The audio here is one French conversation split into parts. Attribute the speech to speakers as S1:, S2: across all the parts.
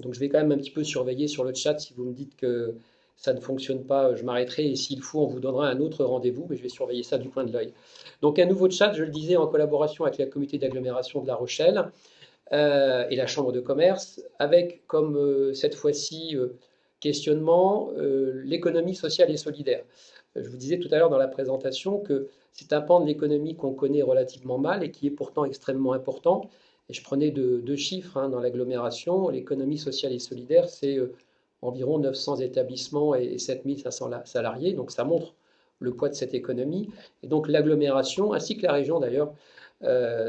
S1: Donc je vais quand même un petit peu surveiller sur le chat. Si vous me dites que ça ne fonctionne pas, je m'arrêterai et s'il faut, on vous donnera un autre rendez-vous, mais je vais surveiller ça du coin de l'œil. Donc un nouveau chat, je le disais, en collaboration avec la communauté d'agglomération de La Rochelle et la chambre de commerce, avec comme cette fois-ci questionnement l'économie sociale et solidaire. Je vous disais tout à l'heure dans la présentation que c'est un pan de l'économie qu'on connaît relativement mal et qui est pourtant extrêmement important. Et je prenais deux chiffres dans l'agglomération. L'économie sociale et solidaire, c'est environ 900 établissements et 7500 salariés. Donc ça montre le poids de cette économie. Et donc l'agglomération, ainsi que la région d'ailleurs,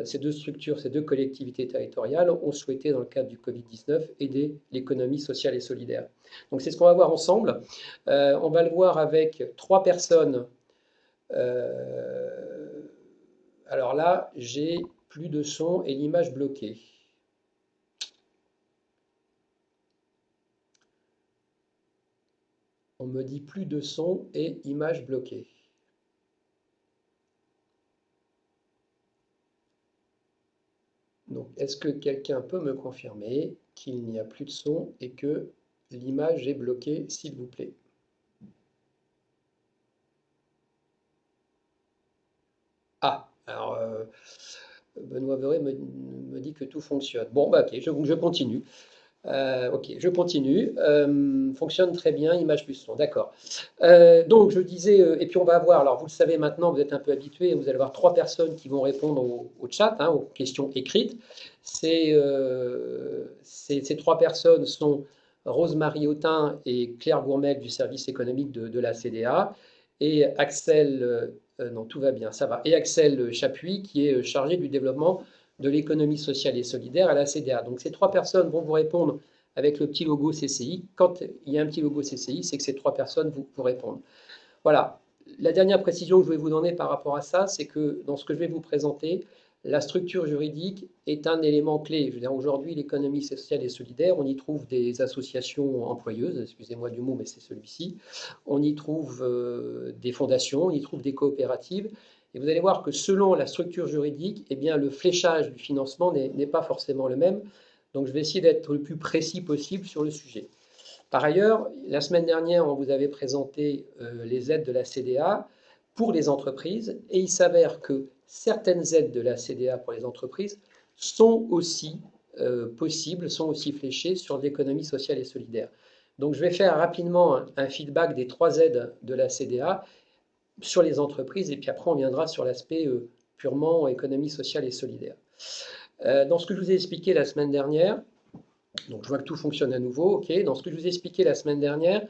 S1: ces deux structures, ces deux collectivités territoriales ont souhaité, dans le cadre du Covid-19, aider l'économie sociale et solidaire. Donc c'est ce qu'on va voir ensemble. On va le voir avec trois personnes. Alors là, j'ai plus de son et l'image bloquée. On me dit plus de son et image bloquée. Donc, est-ce que quelqu'un peut me confirmer qu'il n'y a plus de son et que l'image est bloquée, s'il vous plaît? Ah, alors Benoît Verret me dit que tout fonctionne. Bon, bah ok, je continue. Ok, je continue. Fonctionne très bien, image plus son, d'accord. Donc je disais, et puis on va avoir, alors vous le savez maintenant, vous êtes un peu habitués, vous allez avoir trois personnes qui vont répondre au chat, aux questions écrites. Ces trois personnes sont Rose-Marie Autain et Claire Gourmel du service économique de la CDA, et Axel, non tout va bien, ça va, et Axel Chapuis qui est chargé du développement de l'économie sociale et solidaire à la CDA. Donc ces trois personnes vont vous répondre avec le petit logo CCI. Quand il y a un petit logo CCI, c'est que ces trois personnes vous répondent. Voilà. La dernière précision que je vais vous donner par rapport à ça, c'est que dans ce que je vais vous présenter, la structure juridique est un élément clé. Je veux dire, aujourd'hui, l'économie sociale et solidaire, on y trouve des associations employeuses, excusez-moi du mot, mais c'est celui-ci. On y trouve des fondations, on y trouve des coopératives. Et vous allez voir que selon la structure juridique, eh bien, le fléchage du financement n'est pas forcément le même. Donc, je vais essayer d'être le plus précis possible sur le sujet. Par ailleurs, la semaine dernière, on vous avait présenté les aides de la CDA pour les entreprises et il s'avère que certaines aides de la CDA pour les entreprises sont aussi possibles, sont aussi fléchées sur l'économie sociale et solidaire. Donc je vais faire rapidement un feedback des trois aides de la CDA sur les entreprises et puis après on viendra sur l'aspect purement économie sociale et solidaire. Dans ce que je vous ai expliqué la semaine dernière, donc je vois que tout fonctionne à nouveau, ok. Dans ce que je vous ai expliqué la semaine dernière,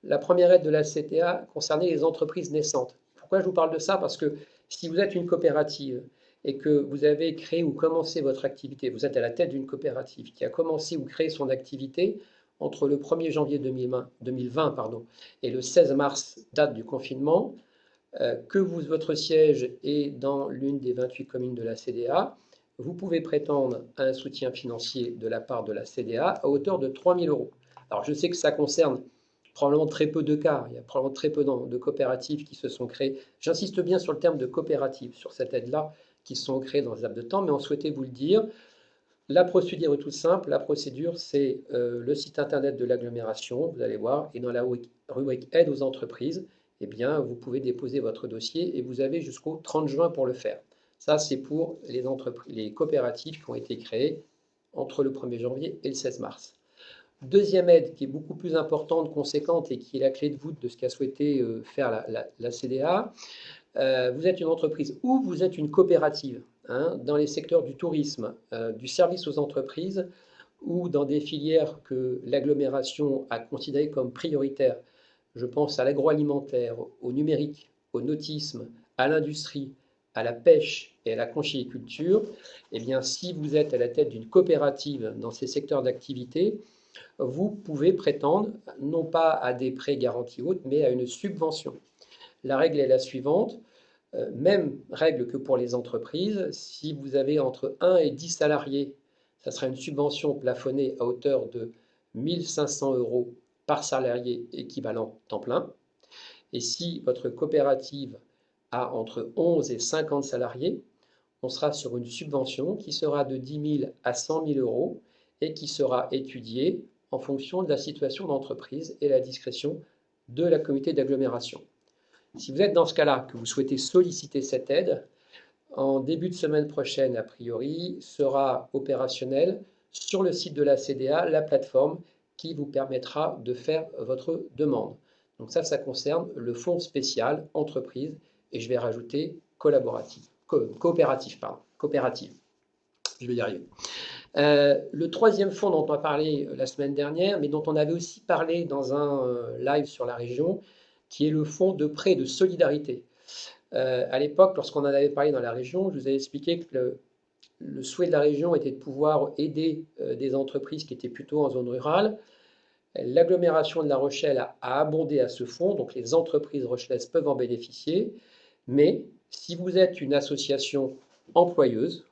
S1: la première aide de la CTA concernait les entreprises naissantes. Pourquoi je vous parle de ça? Parce que si vous êtes une coopérative et que vous avez créé ou commencé votre activité, vous êtes à la tête d'une coopérative qui a commencé ou créé son activité entre le 1er janvier 2020 et le 16 mars, date du confinement, que votre siège est dans l'une des 28 communes de la CDA, vous pouvez prétendre à un soutien financier de la part de la CDA à hauteur de 3 000 euros. Alors je sais que ça concerne probablement très peu de cas, il y a probablement très peu de coopératives qui se sont créées. J'insiste bien sur le terme de coopérative, sur cette aide-là, qui se sont créées dans les laps de temps, mais on souhaitait vous le dire. La procédure est toute simple. La procédure, c'est le site internet de l'agglomération, vous allez voir, et dans la rubrique aide aux entreprises, eh bien, vous pouvez déposer votre dossier et vous avez jusqu'au 30 juin pour le faire. Ça, c'est pour les coopératives qui ont été créées entre le 1er janvier et le 16 mars. Deuxième aide qui est beaucoup plus importante, conséquente et qui est la clé de voûte de ce qu'a souhaité faire la CDA, vous êtes une entreprise ou vous êtes une coopérative dans les secteurs du tourisme, du service aux entreprises ou dans des filières que l'agglomération a considérées comme prioritaires. Je pense à l'agroalimentaire, au numérique, au nautisme, à l'industrie, à la pêche et à la conchyliculture. Eh bien, si vous êtes à la tête d'une coopérative dans ces secteurs d'activité, vous pouvez prétendre non pas à des prêts garantis hautes, mais à une subvention. La règle est la suivante, même règle que pour les entreprises, si vous avez entre 1 et 10 salariés, ça sera une subvention plafonnée à hauteur de 1 500 euros par salarié équivalent temps plein. Et si votre coopérative a entre 11 et 50 salariés, on sera sur une subvention qui sera de 10 000 à 100 000 euros et qui sera étudiée en fonction de la situation d'entreprise et la discrétion de la communauté d'agglomération. Si vous êtes dans ce cas-là, que vous souhaitez solliciter cette aide, en début de semaine prochaine, a priori, sera opérationnelle sur le site de la CDA, la plateforme qui vous permettra de faire votre demande. Donc ça concerne le fonds spécial entreprise et je vais rajouter coopérative. Je vais y arriver. Le troisième fonds dont on a parlé la semaine dernière, mais dont on avait aussi parlé dans un live sur la région, qui est le fonds de prêt de solidarité. À l'époque, lorsqu'on en avait parlé dans la région, je vous avais expliqué que le souhait de la région était de pouvoir aider des entreprises qui étaient plutôt en zone rurale. L'agglomération de La Rochelle a abondé à ce fonds, donc les entreprises rochelaises peuvent en bénéficier. Mais si vous êtes une association employeuse,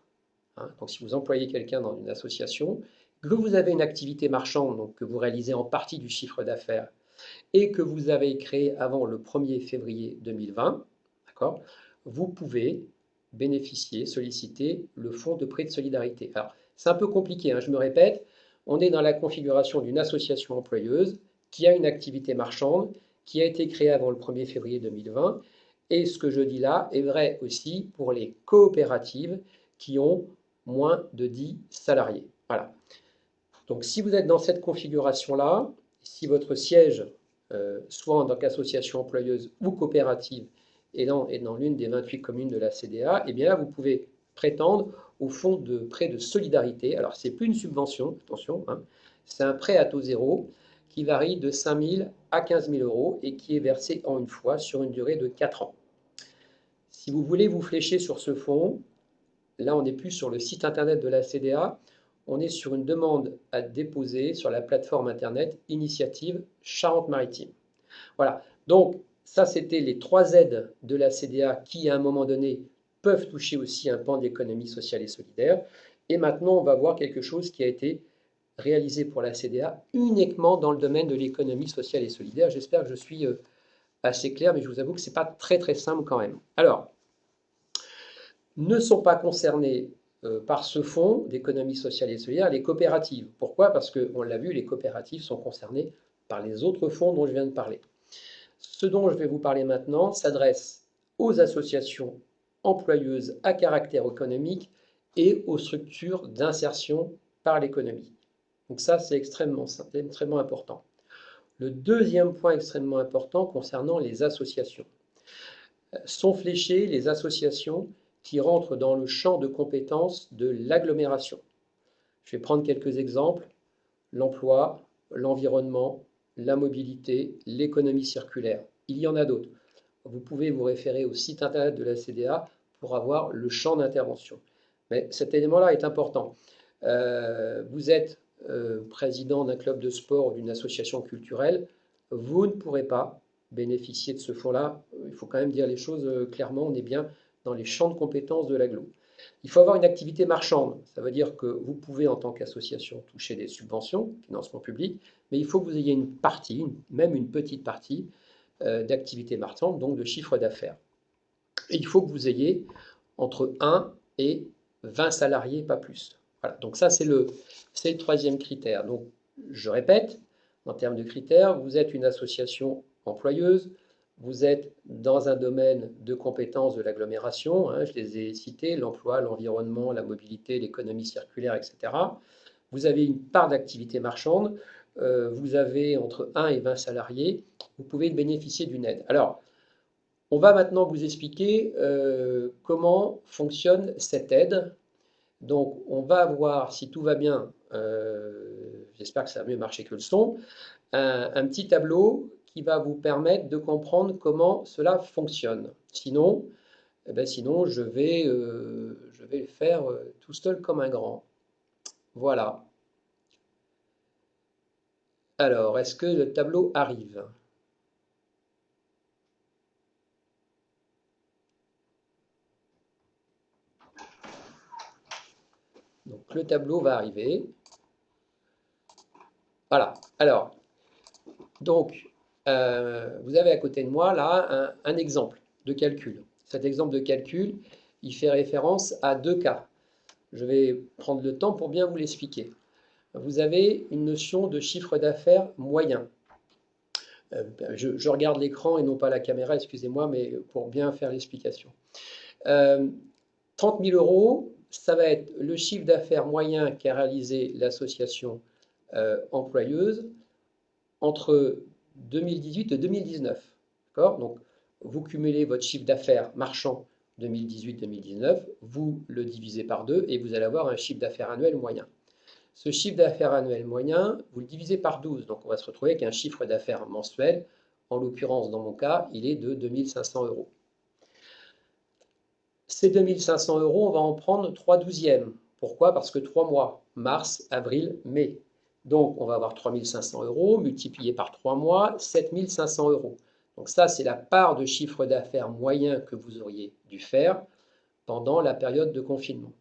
S1: donc si vous employez quelqu'un dans une association, que vous avez une activité marchande, donc que vous réalisez en partie du chiffre d'affaires, et que vous avez créé avant le 1er février 2020, vous pouvez bénéficier, solliciter le fonds de prêt de solidarité. Alors, c'est un peu compliqué, je me répète, on est dans la configuration d'une association employeuse qui a une activité marchande, qui a été créée avant le 1er février 2020, et ce que je dis là est vrai aussi pour les coopératives qui ont moins de 10 salariés. Voilà. Donc, si vous êtes dans cette configuration-là, si votre siège, soit en tant qu'association employeuse ou coopérative, est dans l'une des 28 communes de la CDA, eh bien là, vous pouvez prétendre au fonds de prêt de solidarité. Alors, ce n'est plus une subvention, attention, c'est un prêt à taux zéro qui varie de 5 000 à 15 000 euros et qui est versé en une fois sur une durée de 4 ans. Si vous voulez vous flécher sur ce fonds, là, on n'est plus sur le site internet de la CDA, on est sur une demande à déposer sur la plateforme internet Initiative Charente-Maritime. Voilà, donc ça c'était les 3 aides de la CDA qui à un moment donné peuvent toucher aussi un pan de l'économie sociale et solidaire. Et maintenant on va voir quelque chose qui a été réalisé pour la CDA uniquement dans le domaine de l'économie sociale et solidaire. J'espère que je suis assez clair, mais je vous avoue que ce n'est pas très simple quand même. Alors, ne sont pas concernés par ce fonds d'économie sociale et solidaire les coopératives. Pourquoi? Parce qu'on l'a vu, les coopératives sont concernées par les autres fonds dont je viens de parler. Ce dont je vais vous parler maintenant s'adresse aux associations employeuses à caractère économique et aux structures d'insertion par l'économie. Donc ça, c'est extrêmement important. Le deuxième point extrêmement important concernant les associations. Sont fléchées les associations qui rentrent dans le champ de compétences de l'agglomération. Je vais prendre quelques exemples. L'emploi, l'environnement, la mobilité, l'économie circulaire. Il y en a d'autres. Vous pouvez vous référer au site internet de la CDA pour avoir le champ d'intervention. Mais cet élément-là est important. Vous êtes président d'un club de sport ou d'une association culturelle, vous ne pourrez pas bénéficier de ce fonds-là. Il faut quand même dire les choses clairement, on est bien dans les champs de compétences de l'agglo. Il faut avoir une activité marchande. Ça veut dire que vous pouvez, en tant qu'association, toucher des subventions, financement public, mais il faut que vous ayez une partie, même une petite partie, d'activité marchande, donc de chiffre d'affaires. Et il faut que vous ayez entre 1 et 20 salariés, pas plus. Voilà, donc ça, c'est le troisième critère. Donc, je répète, en termes de critères, vous êtes une association employeuse, vous êtes dans un domaine de compétences de l'agglomération, je les ai cités, l'emploi, l'environnement, la mobilité, l'économie circulaire, etc. Vous avez une part d'activité marchande, vous avez entre 1 et 20 salariés, vous pouvez bénéficier d'une aide. Alors, on va maintenant vous expliquer comment fonctionne cette aide. Donc, on va voir, si tout va bien, j'espère que ça va mieux marcher que le son, un petit tableau qui va vous permettre de comprendre comment cela fonctionne. Sinon, je vais le faire tout seul comme un grand. Voilà. Alors, est-ce que le tableau arrive? Donc, le tableau va arriver. Voilà. Alors, donc, vous avez à côté de moi, là, un exemple de calcul. Cet exemple de calcul, il fait référence à 2 cas. Je vais prendre le temps pour bien vous l'expliquer. vous avez une notion de chiffre d'affaires moyen. Je regarde l'écran et non pas la caméra, excusez-moi, mais pour bien faire l'explication. 30 000 euros, ça va être le chiffre d'affaires moyen qu'a réalisé l'association employeuse entre 2018 et 2019. D'accord? Donc, vous cumulez votre chiffre d'affaires marchand 2018-2019, vous le divisez par 2 et vous allez avoir un chiffre d'affaires annuel moyen. Ce chiffre d'affaires annuel moyen, vous le divisez par 12, donc on va se retrouver avec un chiffre d'affaires mensuel. En l'occurrence, dans mon cas, il est de 2500 euros. Ces 2500 euros, on va en prendre 3/12. Pourquoi? Parce que 3 mois, mars, avril, mai. Donc, on va avoir 3500 euros multiplié par 3 mois, 7500 euros. Donc ça, c'est la part de chiffre d'affaires moyen que vous auriez dû faire pendant la période de confinement.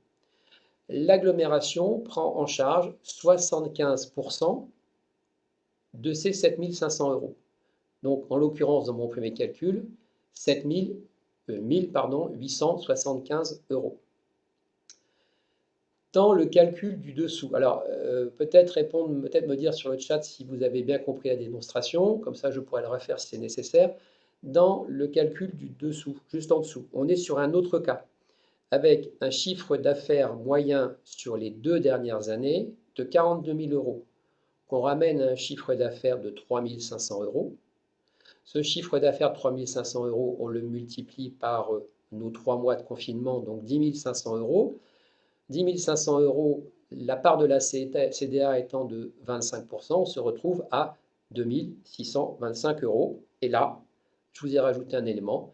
S1: L'agglomération prend en charge 75% de ces 7500 euros. Donc, en l'occurrence, dans mon premier calcul, 875 euros. Dans le calcul du dessous, alors peut-être me dire sur le chat si vous avez bien compris la démonstration, comme ça je pourrais le refaire si c'est nécessaire. Dans le calcul du dessous, juste en dessous, on est sur un autre cas, avec un chiffre d'affaires moyen sur les 2 dernières années de 42 000 euros, qu'on ramène à un chiffre d'affaires de 3 500 euros. Ce chiffre d'affaires de 3 500 euros, on le multiplie par nos 3 mois de confinement, donc 10 500 euros. 10 500 euros, la part de la CDA étant de 25%, on se retrouve à 2 625 euros. Et là, je vous ai rajouté un élément,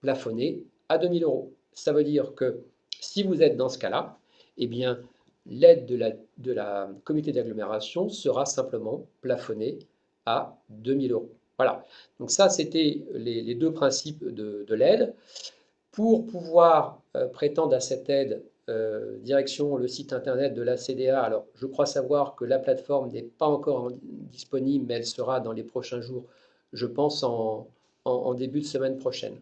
S1: plafonné à 2 000 euros. Ça veut dire que si vous êtes dans ce cas-là, eh bien, l'aide de la comité d'agglomération sera simplement plafonnée à 2 000 euros. Voilà, donc ça, c'était les 2 principes de l'aide. Pour pouvoir prétendre à cette aide, direction le site internet de la CDA. Alors, je crois savoir que la plateforme n'est pas encore disponible, mais elle sera dans les prochains jours, je pense en début de semaine prochaine.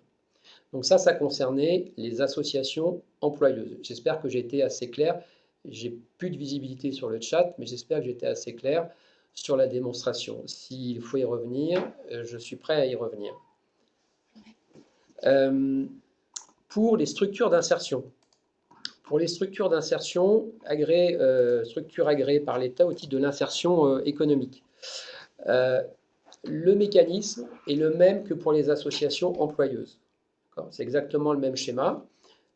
S1: Donc ça concernait les associations employeuses. J'espère que j'ai été assez clair. J'ai plus de visibilité sur le chat, mais j'espère que j'ai été assez clair sur la démonstration. S'il faut y revenir, je suis prêt à y revenir. Pour les structures d'insertion. Pour les structures d'insertion, structures agréées par l'État au titre de l'insertion économique. Le mécanisme est le même que pour les associations employeuses. C'est exactement le même schéma,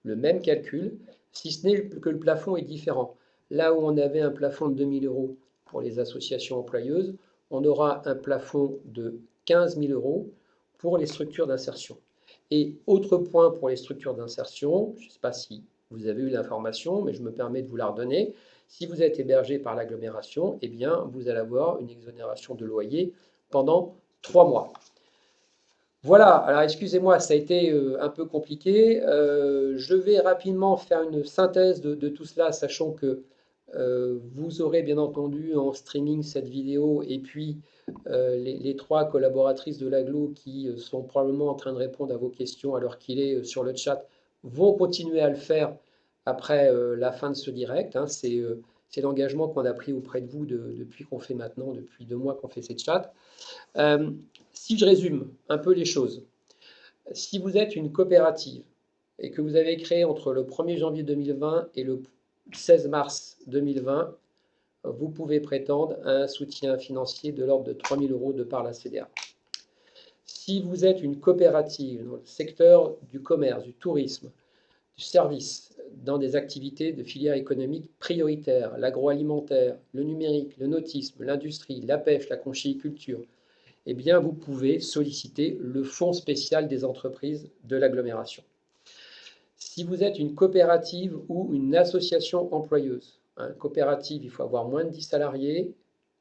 S1: le même calcul, si ce n'est que le plafond est différent. Là où on avait un plafond de 2 000 euros pour les associations employeuses, on aura un plafond de 15 000 euros pour les structures d'insertion. Et autre point pour les structures d'insertion, je ne sais pas si vous avez eu l'information, mais je me permets de vous la redonner. Si vous êtes hébergé par l'agglomération, eh bien, vous allez avoir une exonération de loyer pendant 3 mois. Voilà, alors excusez-moi, ça a été un peu compliqué. Je vais rapidement faire une synthèse de tout cela, sachant que vous aurez bien entendu en streaming cette vidéo et puis les 3 collaboratrices de l'Aglo qui sont probablement en train de répondre à vos questions alors qu'il est sur le chat vont continuer à le faire après la fin de ce direct. Hein. C'est l'engagement qu'on a pris auprès de vous depuis qu'on fait maintenant, depuis 2 mois qu'on fait ces chats. Si je résume un peu les choses, si vous êtes une coopérative et que vous avez créé entre le 1er janvier 2020 et le 16 mars 2020, vous pouvez prétendre à un soutien financier de l'ordre de 3 000 euros de par la CDA. Si vous êtes une coopérative dans le secteur du commerce, du tourisme, du service, dans des activités de filières économiques prioritaires, l'agroalimentaire, le numérique, le nautisme, l'industrie, la pêche, la conchyliculture, eh bien, vous pouvez solliciter le fonds spécial des entreprises de l'agglomération. Si vous êtes une coopérative ou une association employeuse, coopérative, il faut avoir moins de 10 salariés,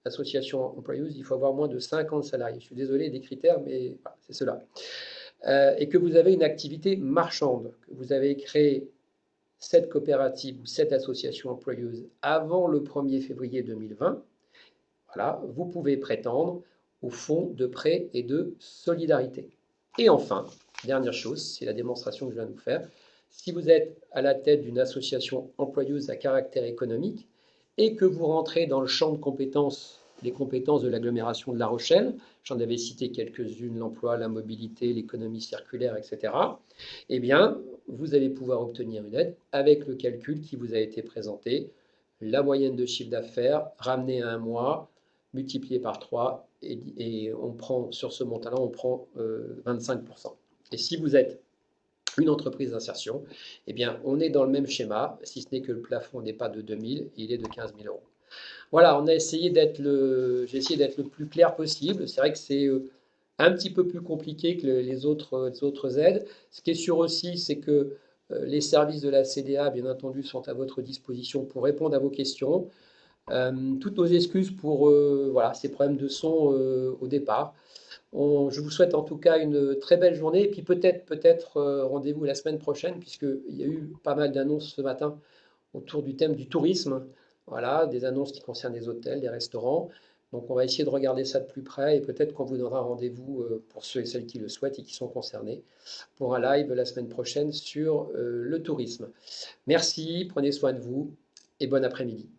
S1: association employeuse, il faut avoir moins de 50 salariés. Je suis désolé des critères, mais voilà, c'est cela. Et que vous avez une activité marchande, que vous avez créé cette coopérative ou cette association employeuse avant le 1er février 2020, voilà, vous pouvez prétendre au fonds de prêt et de solidarité. Et enfin, dernière chose, c'est la démonstration que je viens de vous faire. Si vous êtes à la tête d'une association employeuse à caractère économique et que vous rentrez dans le champ de compétences, les compétences de l'agglomération de La Rochelle, j'en avais cité quelques-unes, l'emploi, la mobilité, l'économie circulaire, etc., eh bien, vous allez pouvoir obtenir une aide avec le calcul qui vous a été présenté, la moyenne de chiffre d'affaires ramenée à un mois, multiplié par 3, et on prend sur ce montant-là, on prend 25%. Et si vous êtes une entreprise d'insertion, eh bien, on est dans le même schéma, si ce n'est que le plafond n'est pas de 2 000, il est de 15 000 euros. Voilà, j'ai essayé d'être le plus clair possible. C'est vrai que c'est un petit peu plus compliqué que les autres aides. Ce qui est sûr aussi, c'est que les services de la CDA, bien entendu, sont à votre disposition pour répondre à vos questions. Toutes nos excuses pour voilà, ces problèmes de son au départ. Je vous souhaite en tout cas une très belle journée et puis peut-être rendez-vous la semaine prochaine puisqu'il y a eu pas mal d'annonces ce matin autour du thème du tourisme. Voilà, des annonces qui concernent les hôtels, les restaurants. Donc on va essayer de regarder ça de plus près et peut-être qu'on vous donnera rendez-vous pour ceux et celles qui le souhaitent et qui sont concernés pour un live la semaine prochaine sur le tourisme. Merci, prenez soin de vous et bon après-midi.